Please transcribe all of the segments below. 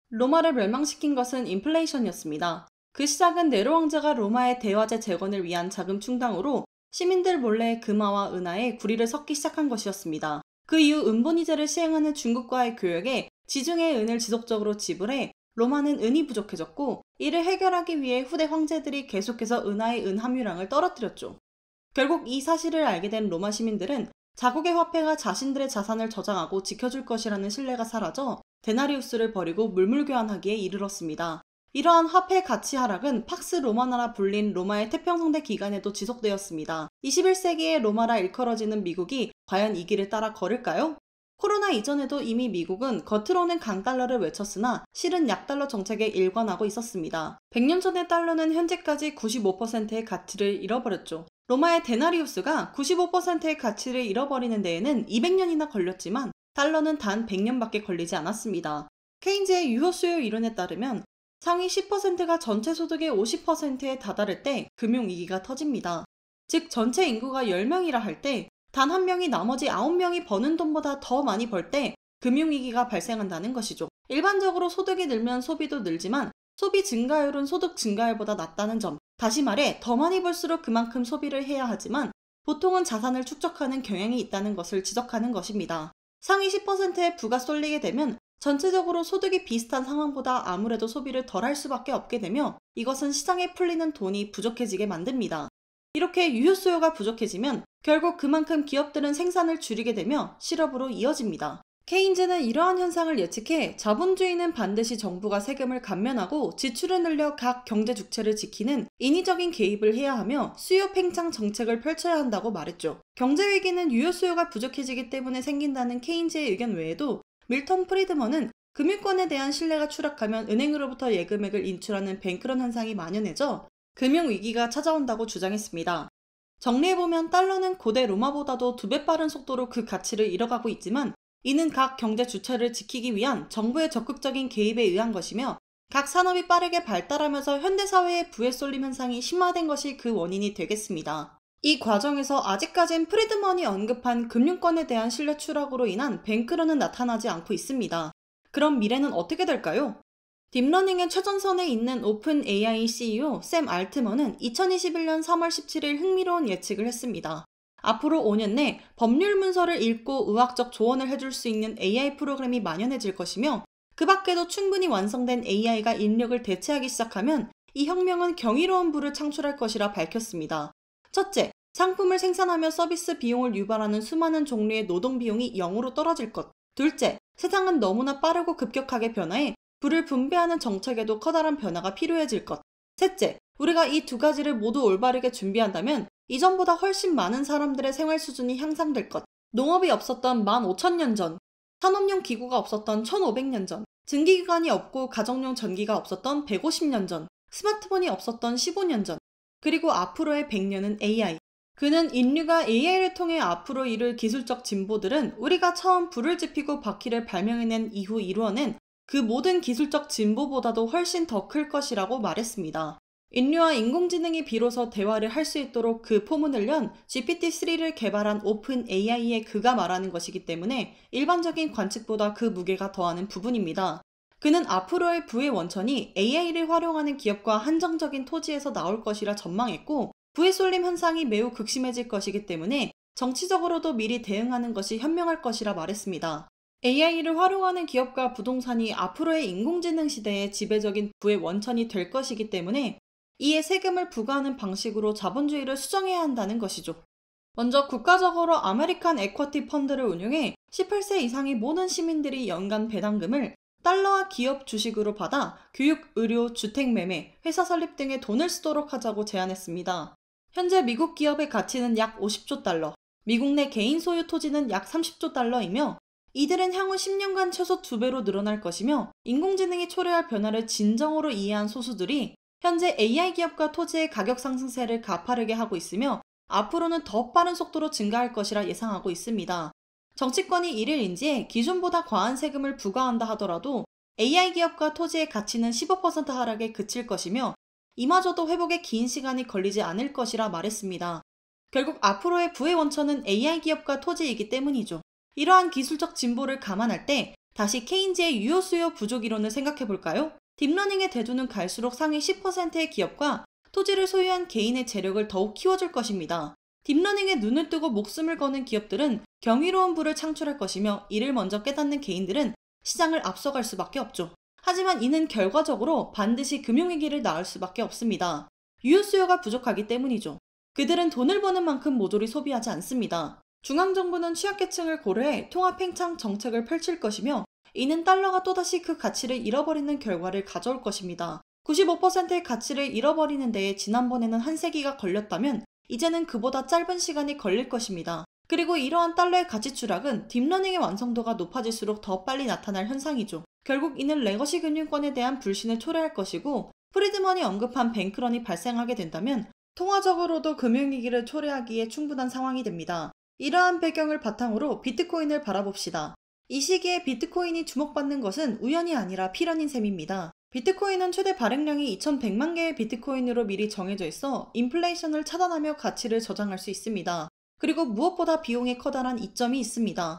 로마를 멸망시킨 것은 인플레이션이었습니다. 그 시작은 네로 왕자가 로마의 대화제 재건을 위한 자금 충당으로 시민들 몰래 금화와 은하에 구리를 섞기 시작한 것이었습니다. 그 이후 은본위제를 시행하는 중국과의 교역에 지중해의 은을 지속적으로 지불해 로마는 은이 부족해졌고, 이를 해결하기 위해 후대 황제들이 계속해서 은하의 은 함유량을 떨어뜨렸죠. 결국 이 사실을 알게 된 로마 시민들은 자국의 화폐가 자신들의 자산을 저장하고 지켜줄 것이라는 신뢰가 사라져 데나리우스를 버리고 물물교환하기에 이르렀습니다. 이러한 화폐 가치 하락은 팍스 로마나라 불린 로마의 태평성대 기간에도 지속되었습니다. 21세기의 로마라 일컬어지는 미국이 과연 이 길을 따라 걸을까요? 코로나 이전에도 이미 미국은 겉으로는 강달러를 외쳤으나 실은 약달러 정책에 일관하고 있었습니다. 100년 전의 달러는 현재까지 95%의 가치를 잃어버렸죠. 로마의 데나리우스가 95%의 가치를 잃어버리는 데에는 200년이나 걸렸지만 달러는 단 100년밖에 걸리지 않았습니다. 케인즈의 유효 수요 이론에 따르면 상위 10%가 전체 소득의 50%에 다다를 때 금융위기가 터집니다. 즉 전체 인구가 10명이라 할 때 단 한 명이 나머지 9명이 버는 돈보다 더 많이 벌 때 금융위기가 발생한다는 것이죠. 일반적으로 소득이 늘면 소비도 늘지만 소비 증가율은 소득 증가율보다 낮다는 점, 다시 말해 더 많이 벌수록 그만큼 소비를 해야 하지만 보통은 자산을 축적하는 경향이 있다는 것을 지적하는 것입니다. 상위 10%에 부가 쏠리게 되면 전체적으로 소득이 비슷한 상황보다 아무래도 소비를 덜 할 수밖에 없게 되며 이것은 시장에 풀리는 돈이 부족해지게 만듭니다. 이렇게 유효 수요가 부족해지면 결국 그만큼 기업들은 생산을 줄이게 되며 실업으로 이어집니다. 케인즈는 이러한 현상을 예측해 자본주의는 반드시 정부가 세금을 감면하고 지출을 늘려 각 경제 주체를 지키는 인위적인 개입을 해야 하며 수요 팽창 정책을 펼쳐야 한다고 말했죠. 경제위기는 유효 수요가 부족해지기 때문에 생긴다는 케인즈의 의견 외에도 밀턴 프리드먼은 금융권에 대한 신뢰가 추락하면 은행으로부터 예금액을 인출하는 뱅크런 현상이 만연해져 금융위기가 찾아온다고 주장했습니다. 정리해보면 달러는 고대 로마보다도 2배 빠른 속도로 그 가치를 잃어가고 있지만 이는 각 경제 주체를 지키기 위한 정부의 적극적인 개입에 의한 것이며 각 산업이 빠르게 발달하면서 현대사회의 부의 쏠림 현상이 심화된 것이 그 원인이 되겠습니다. 이 과정에서 아직까진 프리드먼이 언급한 금융권에 대한 신뢰 추락으로 인한 뱅크런은 나타나지 않고 있습니다. 그럼 미래는 어떻게 될까요? 딥러닝의 최전선에 있는 오픈 AI CEO 샘 알트먼은 2021년 3월 17일 흥미로운 예측을 했습니다. 앞으로 5년 내 법률 문서를 읽고 의학적 조언을 해줄 수 있는 AI 프로그램이 만연해질 것이며 그 밖에도 충분히 완성된 AI가 인력을 대체하기 시작하면 이 혁명은 경이로운 부를 창출할 것이라 밝혔습니다. 첫째, 상품을 생산하며 서비스 비용을 유발하는 수많은 종류의 노동 비용이 0으로 떨어질 것. 둘째, 세상은 너무나 빠르고 급격하게 변화해 부를 분배하는 정책에도 커다란 변화가 필요해질 것. 셋째, 우리가 이 두 가지를 모두 올바르게 준비한다면 이전보다 훨씬 많은 사람들의 생활 수준이 향상될 것. 농업이 없었던 15,000년 전, 산업용 기구가 없었던 1500년 전, 증기기관이 없고 가정용 전기가 없었던 150년 전, 스마트폰이 없었던 15년 전, 그리고 앞으로의 100년은 AI. 그는 인류가 AI를 통해 앞으로 이룰 기술적 진보들은 우리가 처음 불을 지피고 바퀴를 발명해낸 이후 이루어낸 그 모든 기술적 진보보다도 훨씬 더 클 것이라고 말했습니다. 인류와 인공지능이 비로소 대화를 할 수 있도록 그 포문을 연 GPT-3를 개발한 오픈 AI의 그가 말하는 것이기 때문에 일반적인 관측보다 그 무게가 더하는 부분입니다. 그는 앞으로의 부의 원천이 AI를 활용하는 기업과 한정적인 토지에서 나올 것이라 전망했고, 부의 쏠림 현상이 매우 극심해질 것이기 때문에 정치적으로도 미리 대응하는 것이 현명할 것이라 말했습니다. AI를 활용하는 기업과 부동산이 앞으로의 인공지능 시대의 지배적인 부의 원천이 될 것이기 때문에 이에 세금을 부과하는 방식으로 자본주의를 수정해야 한다는 것이죠. 먼저 국가적으로 아메리칸 에쿼티 펀드를 운용해 18세 이상의 모든 시민들이 연간 배당금을 달러와 기업 주식으로 받아 교육, 의료, 주택 매매, 회사 설립 등에 돈을 쓰도록 하자고 제안했습니다. 현재 미국 기업의 가치는 약 50조 달러, 미국 내 개인 소유 토지는 약 30조 달러이며 이들은 향후 10년간 최소 2배로 늘어날 것이며 인공지능이 초래할 변화를 진정으로 이해한 소수들이 현재 AI 기업과 토지의 가격 상승세를 가파르게 하고 있으며 앞으로는 더 빠른 속도로 증가할 것이라 예상하고 있습니다. 정치권이 이를 인지해 기존보다 과한 세금을 부과한다 하더라도 AI 기업과 토지의 가치는 15% 하락에 그칠 것이며 이마저도 회복에 긴 시간이 걸리지 않을 것이라 말했습니다. 결국 앞으로의 부의 원천은 AI 기업과 토지이기 때문이죠. 이러한 기술적 진보를 감안할 때 다시 케인즈의 유효 수요 부족 이론을 생각해 볼까요? 딥러닝의 대두는 갈수록 상위 10%의 기업과 토지를 소유한 개인의 재력을 더욱 키워줄 것입니다. 딥러닝에 눈을 뜨고 목숨을 거는 기업들은 경이로운 부를 창출할 것이며 이를 먼저 깨닫는 개인들은 시장을 앞서갈 수밖에 없죠. 하지만 이는 결과적으로 반드시 금융위기를 낳을 수밖에 없습니다. 유효 수요가 부족하기 때문이죠. 그들은 돈을 버는 만큼 모조리 소비하지 않습니다. 중앙정부는 취약계층을 고려해 통합 팽창 정책을 펼칠 것이며 이는 달러가 또다시 그 가치를 잃어버리는 결과를 가져올 것입니다. 95%의 가치를 잃어버리는 데에 지난번에는 한 세기가 걸렸다면 이제는 그보다 짧은 시간이 걸릴 것입니다. 그리고 이러한 달러의 가치 추락은 딥러닝의 완성도가 높아질수록 더 빨리 나타날 현상이죠. 결국 이는 레거시 금융권에 대한 불신을 초래할 것이고 프리드먼이 언급한 뱅크런이 발생하게 된다면 통화적으로도 금융위기를 초래하기에 충분한 상황이 됩니다. 이러한 배경을 바탕으로 비트코인을 바라봅시다. 이 시기에 비트코인이 주목받는 것은 우연이 아니라 필연인 셈입니다. 비트코인은 최대 발행량이 2100만 개의 비트코인으로 미리 정해져 있어 인플레이션을 차단하며 가치를 저장할 수 있습니다. 그리고 무엇보다 비용의 커다란 이점이 있습니다.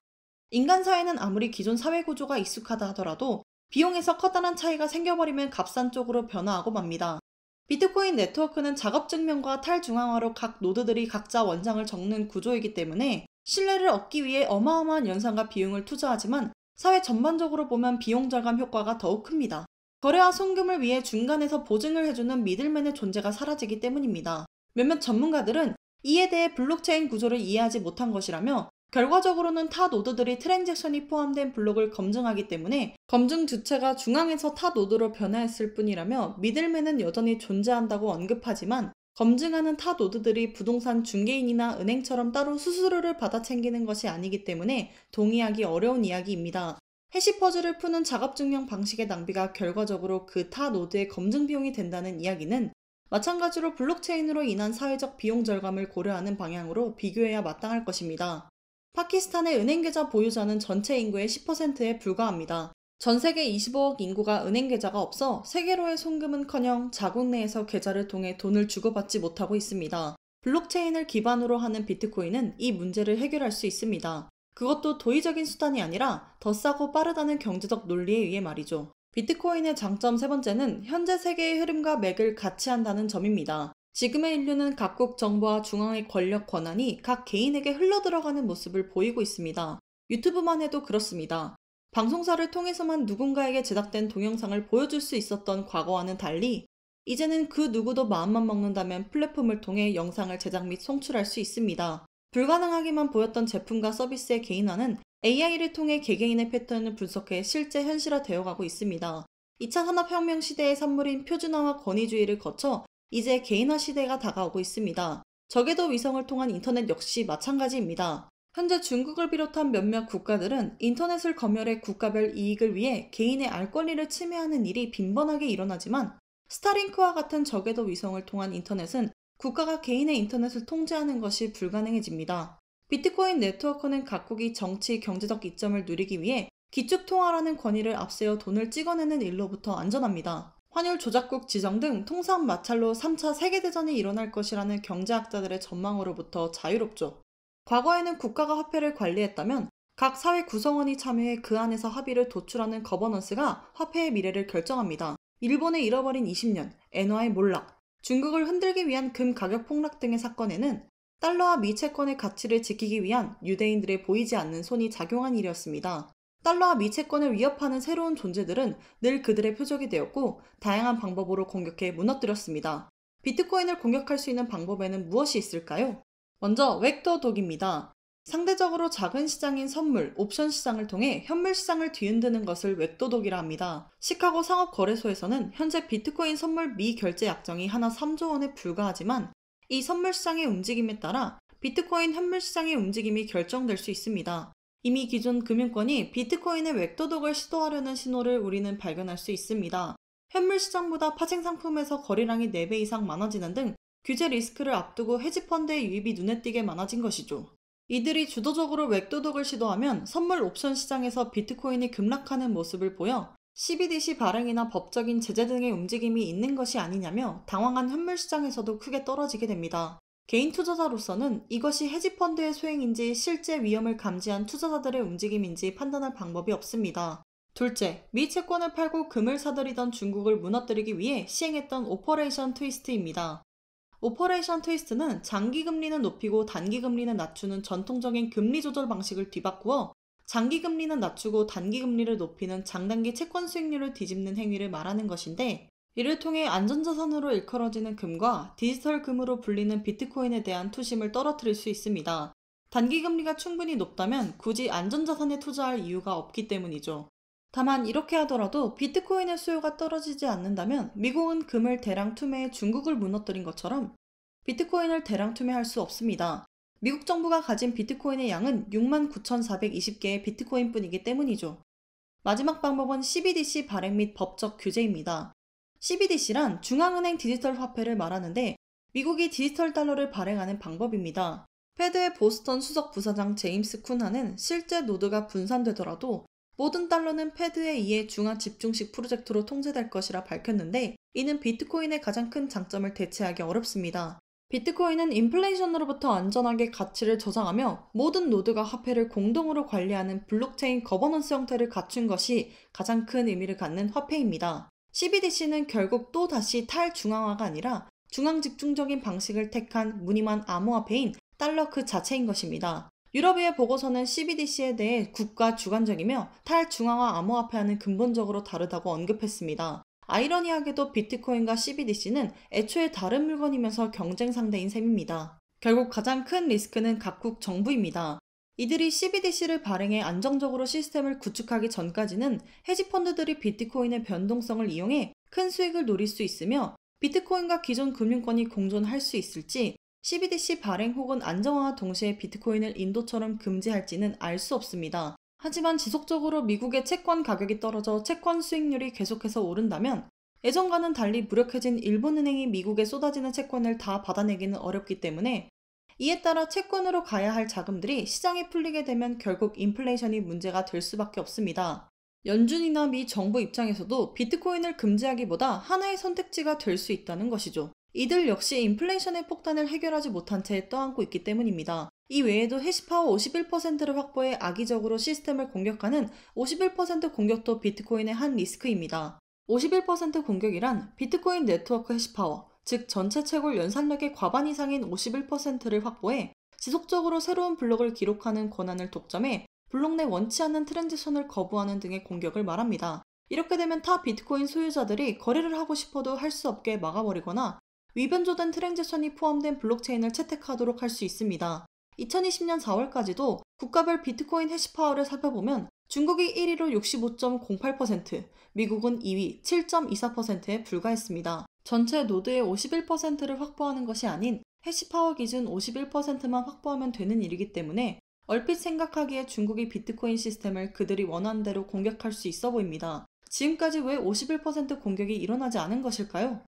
인간 사회는 아무리 기존 사회 구조가 익숙하다 하더라도 비용에서 커다란 차이가 생겨버리면 값싼 쪽으로 변화하고 맙니다. 비트코인 네트워크는 작업 증명과 탈중앙화로 각 노드들이 각자 원장을 적는 구조이기 때문에 신뢰를 얻기 위해 어마어마한 연산과 비용을 투자하지만 사회 전반적으로 보면 비용 절감 효과가 더욱 큽니다. 거래와 송금을 위해 중간에서 보증을 해주는 미들맨의 존재가 사라지기 때문입니다. 몇몇 전문가들은 이에 대해 블록체인 구조를 이해하지 못한 것이라며 결과적으로는 타 노드들이 트랜잭션이 포함된 블록을 검증하기 때문에 검증 주체가 중앙에서 타 노드로 변화했을 뿐이라며 미들맨은 여전히 존재한다고 언급하지만 검증하는 타 노드들이 부동산 중개인이나 은행처럼 따로 수수료를 받아 챙기는 것이 아니기 때문에 동의하기 어려운 이야기입니다. 해시퍼즐을 푸는 작업 증명 방식의 낭비가 결과적으로 그 타 노드의 검증 비용이 된다는 이야기는 마찬가지로 블록체인으로 인한 사회적 비용 절감을 고려하는 방향으로 비교해야 마땅할 것입니다. 파키스탄의 은행계좌 보유자는 전체 인구의 10%에 불과합니다. 전 세계 25억 인구가 은행계좌가 없어 세계로의 송금은커녕 자국 내에서 계좌를 통해 돈을 주고받지 못하고 있습니다. 블록체인을 기반으로 하는 비트코인은 이 문제를 해결할 수 있습니다. 그것도 도의적인 수단이 아니라 더 싸고 빠르다는 경제적 논리에 의해 말이죠. 비트코인의 장점 세 번째는 현재 세계의 흐름과 맥을 같이 한다는 점입니다. 지금의 인류는 각국 정부와 중앙의 권력 권한이 각 개인에게 흘러들어가는 모습을 보이고 있습니다. 유튜브만 해도 그렇습니다. 방송사를 통해서만 누군가에게 제작된 동영상을 보여줄 수 있었던 과거와는 달리 이제는 그 누구도 마음만 먹는다면 플랫폼을 통해 영상을 제작 및 송출할 수 있습니다. 불가능하기만 보였던 제품과 서비스의 개인화는 AI를 통해 개개인의 패턴을 분석해 실제 현실화되어 가고 있습니다. 2차 산업혁명 시대의 산물인 표준화와 권위주의를 거쳐 이제 개인화 시대가 다가오고 있습니다. 저궤도 위성을 통한 인터넷 역시 마찬가지입니다. 현재 중국을 비롯한 몇몇 국가들은 인터넷을 검열해 국가별 이익을 위해 개인의 알 권리를 침해하는 일이 빈번하게 일어나지만 스타링크와 같은 저궤도 위성을 통한 인터넷은 국가가 개인의 인터넷을 통제하는 것이 불가능해집니다. 비트코인 네트워크는 각국이 정치, 경제적 이점을 누리기 위해 기축통화라는 권위를 앞세워 돈을 찍어내는 일로부터 안전합니다. 환율 조작국 지정 등 통상 마찰로 3차 세계대전이 일어날 것이라는 경제학자들의 전망으로부터 자유롭죠. 과거에는 국가가 화폐를 관리했다면 각 사회 구성원이 참여해 그 안에서 합의를 도출하는 거버넌스가 화폐의 미래를 결정합니다. 일본의 잃어버린 20년, 엔화의 몰락, 중국을 흔들기 위한 금 가격 폭락 등의 사건에는 달러와 미 채권의 가치를 지키기 위한 유대인들의 보이지 않는 손이 작용한 일이었습니다. 달러와 미 채권을 위협하는 새로운 존재들은 늘 그들의 표적이 되었고 다양한 방법으로 공격해 무너뜨렸습니다. 비트코인을 공격할 수 있는 방법에는 무엇이 있을까요? 먼저 벡터 독입니다. 상대적으로 작은 시장인 선물, 옵션 시장을 통해 현물 시장을 뒤흔드는 것을 벡터 독이라 합니다. 시카고 상업거래소에서는 현재 비트코인 선물 미결제 약정이 하나 3조 원에 불과하지만 이 선물 시장의 움직임에 따라 비트코인 현물 시장의 움직임이 결정될 수 있습니다. 이미 기존 금융권이 비트코인의 웹도독을 시도하려는 신호를 우리는 발견할 수 있습니다. 현물 시장보다 파생 상품에서 거래량이 4배 이상 많아지는 등 규제 리스크를 앞두고 헤지펀드의 유입이 눈에 띄게 많아진 것이죠. 이들이 주도적으로 웹도독을 시도하면 선물 옵션 시장에서 비트코인이 급락하는 모습을 보여 CBDC 발행이나 법적인 제재 등의 움직임이 있는 것이 아니냐며 당황한 현물 시장에서도 크게 떨어지게 됩니다. 개인 투자자로서는 이것이 헤지펀드의 소행인지 실제 위험을 감지한 투자자들의 움직임인지 판단할 방법이 없습니다. 둘째, 미 채권을 팔고 금을 사들이던 중국을 무너뜨리기 위해 시행했던 오퍼레이션 트위스트입니다. 오퍼레이션 트위스트는 장기 금리는 높이고 단기 금리는 낮추는 전통적인 금리 조절 방식을 뒤바꾸어 장기 금리는 낮추고 단기 금리를 높이는 장단기 채권 수익률을 뒤집는 행위를 말하는 것인데, 이를 통해 안전자산으로 일컬어지는 금과 디지털 금으로 불리는 비트코인에 대한 투심을 떨어뜨릴 수 있습니다. 단기 금리가 충분히 높다면 굳이 안전자산에 투자할 이유가 없기 때문이죠. 다만 이렇게 하더라도 비트코인의 수요가 떨어지지 않는다면 미국은 금을 대량 투매해 중국을 무너뜨린 것처럼 비트코인을 대량 투매할 수 없습니다. 미국 정부가 가진 비트코인의 양은 69,420개의 비트코인뿐이기 때문이죠. 마지막 방법은 CBDC 발행 및 법적 규제입니다. CBDC란 중앙은행 디지털 화폐를 말하는데, 미국이 디지털 달러를 발행하는 방법입니다. 패드의 보스턴 수석 부사장 제임스 쿤하는 실제 노드가 분산되더라도 모든 달러는 패드에 의해 중앙 집중식 프로젝트로 통제될 것이라 밝혔는데, 이는 비트코인의 가장 큰 장점을 대체하기 어렵습니다. 비트코인은 인플레이션으로부터 안전하게 가치를 저장하며 모든 노드가 화폐를 공동으로 관리하는 블록체인 거버넌스 형태를 갖춘 것이 가장 큰 의미를 갖는 화폐입니다. CBDC는 결국 또다시 탈중앙화가 아니라 중앙 집중적인 방식을 택한 무늬만 암호화폐인 달러 그 자체인 것입니다. 유럽의회 보고서는 CBDC에 대해 국가 주관적이며 탈중앙화 암호화폐와는 근본적으로 다르다고 언급했습니다. 아이러니하게도 비트코인과 CBDC는 애초에 다른 물건이면서 경쟁 상대인 셈입니다. 결국 가장 큰 리스크는 각국 정부입니다. 이들이 CBDC를 발행해 안정적으로 시스템을 구축하기 전까지는 헤지펀드들이 비트코인의 변동성을 이용해 큰 수익을 노릴 수 있으며, 비트코인과 기존 금융권이 공존할 수 있을지, CBDC 발행 혹은 안정화와 동시에 비트코인을 인도처럼 금지할지는 알 수 없습니다. 하지만 지속적으로 미국의 채권 가격이 떨어져 채권 수익률이 계속해서 오른다면 예전과는 달리 무력해진 일본은행이 미국에 쏟아지는 채권을 다 받아내기는 어렵기 때문에, 이에 따라 채권으로 가야 할 자금들이 시장에 풀리게 되면 결국 인플레이션이 문제가 될 수밖에 없습니다. 연준이나 미 정부 입장에서도 비트코인을 금지하기보다 하나의 선택지가 될 수 있다는 것이죠. 이들 역시 인플레이션의 폭탄을 해결하지 못한 채 떠안고 있기 때문입니다. 이 외에도 해시파워 51%를 확보해 악의적으로 시스템을 공격하는 51% 공격도 비트코인의 한 리스크입니다. 51% 공격이란 비트코인 네트워크 해시파워, 즉 전체 채굴 연산력의 과반 이상인 51%를 확보해 지속적으로 새로운 블록을 기록하는 권한을 독점해 블록 내 원치 않는 트랜지션을 거부하는 등의 공격을 말합니다. 이렇게 되면 타 비트코인 소유자들이 거래를 하고 싶어도 할 수 없게 막아버리거나 위변조된 트랜지션이 포함된 블록체인을 채택하도록 할 수 있습니다. 2020년 4월까지도 국가별 비트코인 해시파워를 살펴보면 중국이 1위로 65.08%, 미국은 2위 7.24%에 불과했습니다. 전체 노드의 51%를 확보하는 것이 아닌 해시파워 기준 51%만 확보하면 되는 일이기 때문에 얼핏 생각하기에 중국이 비트코인 시스템을 그들이 원하는 대로 공격할 수 있어 보입니다. 지금까지 왜 51% 공격이 일어나지 않은 것일까요?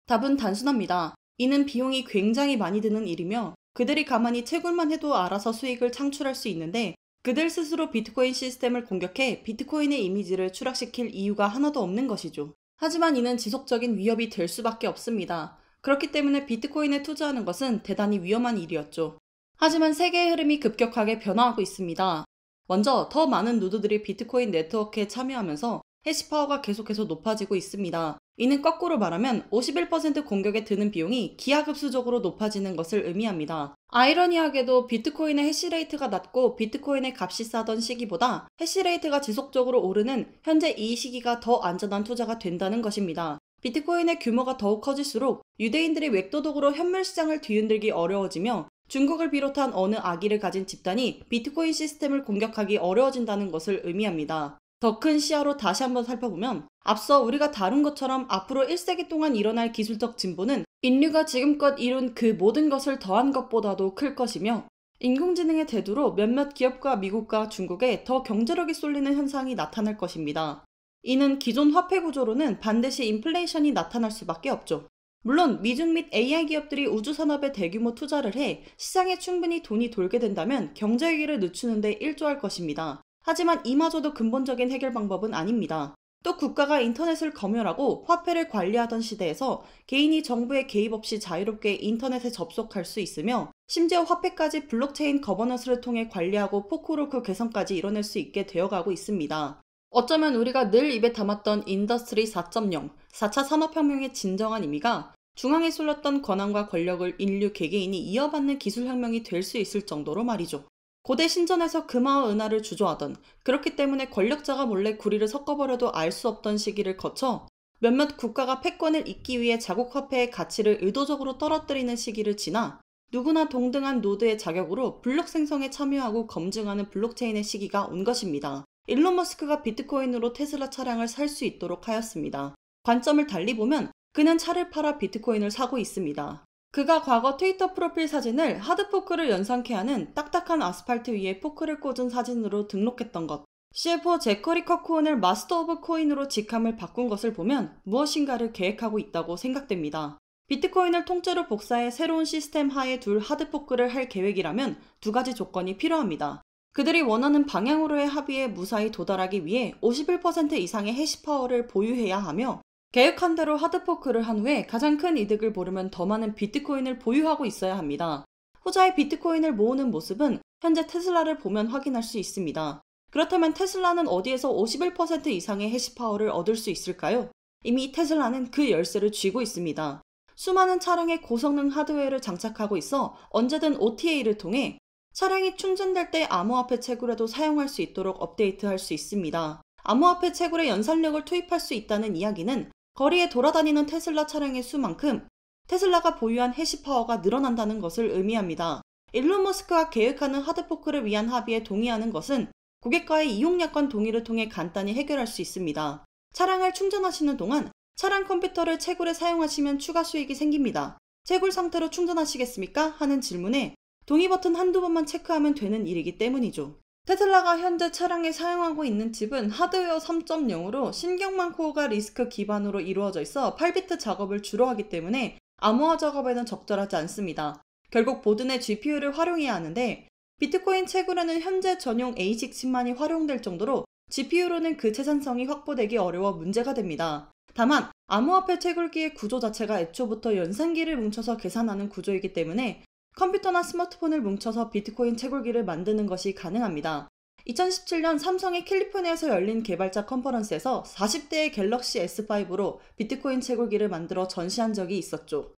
답은 단순합니다. 이는 비용이 굉장히 많이 드는 일이며 그들이 가만히 채굴만 해도 알아서 수익을 창출할 수 있는데, 그들 스스로 비트코인 시스템을 공격해 비트코인의 이미지를 추락시킬 이유가 하나도 없는 것이죠. 하지만 이는 지속적인 위협이 될 수밖에 없습니다. 그렇기 때문에 비트코인에 투자하는 것은 대단히 위험한 일이었죠. 하지만 세계의 흐름이 급격하게 변화하고 있습니다. 먼저 더 많은 노드들이 비트코인 네트워크에 참여하면서 해시파워가 계속해서 높아지고 있습니다. 이는 거꾸로 말하면 51% 공격에 드는 비용이 기하급수적으로 높아지는 것을 의미합니다. 아이러니하게도 비트코인의 해시레이트가 낮고 비트코인의 값이 싸던 시기보다 해시레이트가 지속적으로 오르는 현재 이 시기가 더 안전한 투자가 된다는 것입니다. 비트코인의 규모가 더욱 커질수록 유대인들이 웹도덕으로 현물시장을 뒤흔들기 어려워지며 중국을 비롯한 어느 악의를 가진 집단이 비트코인 시스템을 공격하기 어려워진다는 것을 의미합니다. 더 큰 시야로 다시 한번 살펴보면 앞서 우리가 다룬 것처럼 앞으로 1세기 동안 일어날 기술적 진보는 인류가 지금껏 이룬 그 모든 것을 더한 것보다도 클 것이며, 인공지능의 대두로 몇몇 기업과 미국과 중국에 더 경제력이 쏠리는 현상이 나타날 것입니다. 이는 기존 화폐 구조로는 반드시 인플레이션이 나타날 수밖에 없죠. 물론 미중 및 AI 기업들이 우주산업에 대규모 투자를 해 시장에 충분히 돈이 돌게 된다면 경제 위기를 늦추는 데 일조할 것입니다. 하지만 이마저도 근본적인 해결 방법은 아닙니다. 또 국가가 인터넷을 검열하고 화폐를 관리하던 시대에서 개인이 정부의 개입 없이 자유롭게 인터넷에 접속할 수 있으며, 심지어 화폐까지 블록체인 거버넌스를 통해 관리하고 포크로크 개선까지 이뤄낼 수 있게 되어가고 있습니다. 어쩌면 우리가 늘 입에 담았던 인더스트리 4.0, 4차 산업혁명의 진정한 의미가 중앙에 쏠렸던 권한과 권력을 인류 개개인이 이어받는 기술혁명이 될 수 있을 정도로 말이죠. 고대 신전에서 금화와 은하를 주조하던, 그렇기 때문에 권력자가 몰래 구리를 섞어버려도 알 수 없던 시기를 거쳐 몇몇 국가가 패권을 잇기 위해 자국 화폐의 가치를 의도적으로 떨어뜨리는 시기를 지나 누구나 동등한 노드의 자격으로 블록 생성에 참여하고 검증하는 블록체인의 시기가 온 것입니다. 일론 머스크가 비트코인으로 테슬라 차량을 살 수 있도록 하였습니다. 관점을 달리 보면 그는 차를 팔아 비트코인을 사고 있습니다. 그가 과거 트위터 프로필 사진을 하드포크를 연상케 하는 딱딱한 아스팔트 위에 포크를 꽂은 사진으로 등록했던 것, CFO 제커리 커코온을 마스터 오브 코인으로 직함을 바꾼 것을 보면 무엇인가를 계획하고 있다고 생각됩니다. 비트코인을 통째로 복사해 새로운 시스템 하에 둘 하드포크를 할 계획이라면 두 가지 조건이 필요합니다. 그들이 원하는 방향으로의 합의에 무사히 도달하기 위해 51% 이상의 해시파워를 보유해야 하며, 계획한 대로 하드포크를 한 후에 가장 큰 이득을 보려면 더 많은 비트코인을 보유하고 있어야 합니다. 후자의 비트코인을 모으는 모습은 현재 테슬라를 보면 확인할 수 있습니다. 그렇다면 테슬라는 어디에서 51% 이상의 해시파워를 얻을 수 있을까요? 이미 테슬라는 그 열쇠를 쥐고 있습니다. 수많은 차량에 고성능 하드웨어를 장착하고 있어 언제든 OTA를 통해 차량이 충전될 때 암호화폐 채굴에도 사용할 수 있도록 업데이트할 수 있습니다. 암호화폐 채굴에 연산력을 투입할 수 있다는 이야기는 거리에 돌아다니는 테슬라 차량의 수만큼 테슬라가 보유한 해시파워가 늘어난다는 것을 의미합니다. 일론 머스크가 계획하는 하드포크를 위한 합의에 동의하는 것은 고객과의 이용약관 동의를 통해 간단히 해결할 수 있습니다. 차량을 충전하시는 동안 차량 컴퓨터를 채굴에 사용하시면 추가 수익이 생깁니다. 채굴 상태로 충전하시겠습니까? 하는 질문에 동의 버튼 한두 번만 체크하면 되는 일이기 때문이죠. 테슬라가 현재 차량에 사용하고 있는 칩은 하드웨어 3.0으로 신경망 코어가 리스크 기반으로 이루어져 있어 8비트 작업을 주로 하기 때문에 암호화 작업에는 적절하지 않습니다. 결국 보드 내 GPU를 활용해야 하는데, 비트코인 채굴에는 현재 전용 ASIC 칩만이 활용될 정도로 GPU로는 그 생산성이 확보되기 어려워 문제가 됩니다. 다만 암호화폐 채굴기의 구조 자체가 애초부터 연산기를 뭉쳐서 계산하는 구조이기 때문에 컴퓨터나 스마트폰을 뭉쳐서 비트코인 채굴기를 만드는 것이 가능합니다. 2017년 삼성의 캘리포니아에서 열린 개발자 컨퍼런스에서 40대의 갤럭시 S5로 비트코인 채굴기를 만들어 전시한 적이 있었죠.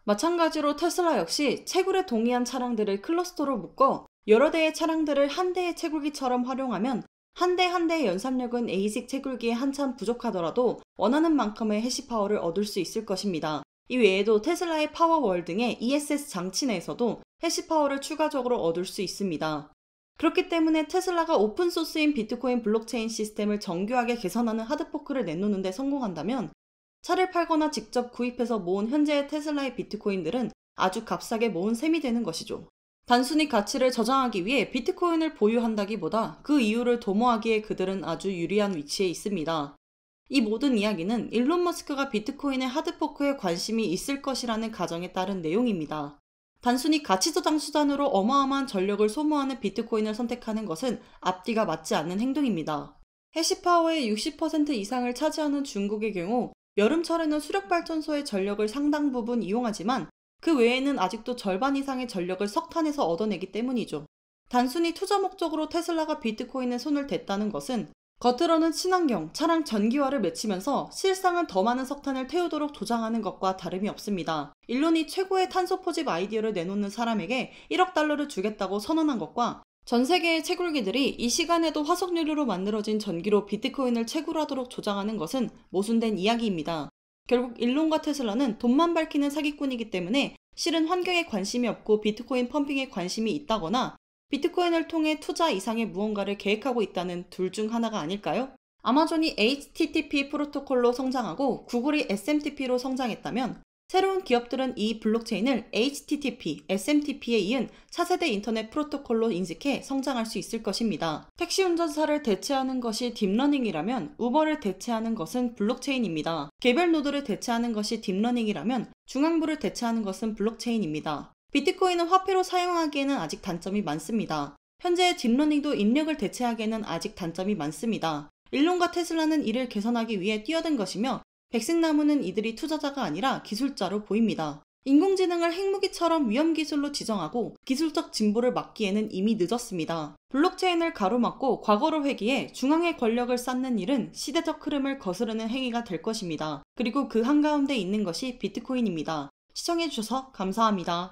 마찬가지로 테슬라 역시 채굴에 동의한 차량들을 클러스터로 묶어 여러 대의 차량들을 한 대의 채굴기처럼 활용하면 한 대 한 대의 연산력은 ASIC 채굴기에 한참 부족하더라도 원하는 만큼의 해시파워를 얻을 수 있을 것입니다. 이 외에도 테슬라의 파워월 등의 ESS 장치 내에서도 해시파워를 추가적으로 얻을 수 있습니다. 그렇기 때문에 테슬라가 오픈소스인 비트코인 블록체인 시스템을 정교하게 개선하는 하드포크를 내놓는 데 성공한다면 차를 팔거나 직접 구입해서 모은 현재의 테슬라의 비트코인들은 아주 값싸게 모은 셈이 되는 것이죠. 단순히 가치를 저장하기 위해 비트코인을 보유한다기보다 그 이유를 도모하기에 그들은 아주 유리한 위치에 있습니다. 이 모든 이야기는 일론 머스크가 비트코인의 하드포크에 관심이 있을 것이라는 가정에 따른 내용입니다. 단순히 가치 저장 수단으로 어마어마한 전력을 소모하는 비트코인을 선택하는 것은 앞뒤가 맞지 않는 행동입니다. 해시파워의 60% 이상을 차지하는 중국의 경우 여름철에는 수력발전소의 전력을 상당 부분 이용하지만 그 외에는 아직도 절반 이상의 전력을 석탄에서 얻어내기 때문이죠. 단순히 투자 목적으로 테슬라가 비트코인에 손을 댔다는 것은 겉으로는 친환경, 차량 전기화를 맺히면서 실상은 더 많은 석탄을 태우도록 조장하는 것과 다름이 없습니다. 일론이 최고의 탄소 포집 아이디어를 내놓는 사람에게 1억 달러를 주겠다고 선언한 것과 전 세계의 채굴기들이 이 시간에도 화석유리로 만들어진 전기로 비트코인을 채굴하도록 조장하는 것은 모순된 이야기입니다. 결국 일론과 테슬라는 돈만 밝히는 사기꾼이기 때문에 실은 환경에 관심이 없고 비트코인 펌핑에 관심이 있다거나 비트코인을 통해 투자 이상의 무언가를 계획하고 있다는 둘 중 하나가 아닐까요? 아마존이 HTTP 프로토콜로 성장하고 구글이 SMTP로 성장했다면 새로운 기업들은 이 블록체인을 HTTP, SMTP에 이은 차세대 인터넷 프로토콜로 인식해 성장할 수 있을 것입니다. 택시 운전사를 대체하는 것이 딥러닝이라면 우버를 대체하는 것은 블록체인입니다. 개별 노드를 대체하는 것이 딥러닝이라면 중앙부를 대체하는 것은 블록체인입니다. 비트코인은 화폐로 사용하기에는 아직 단점이 많습니다. 현재의 딥러닝도 인력을 대체하기에는 아직 단점이 많습니다. 일론과 테슬라는 이를 개선하기 위해 뛰어든 것이며 백색나무는 이들이 투자자가 아니라 기술자로 보입니다. 인공지능을 핵무기처럼 위험기술로 지정하고 기술적 진보를 막기에는 이미 늦었습니다. 블록체인을 가로막고 과거로 회귀해 중앙의 권력을 쌓는 일은 시대적 흐름을 거스르는 행위가 될 것입니다. 그리고 그 한가운데 있는 것이 비트코인입니다. 시청해주셔서 감사합니다.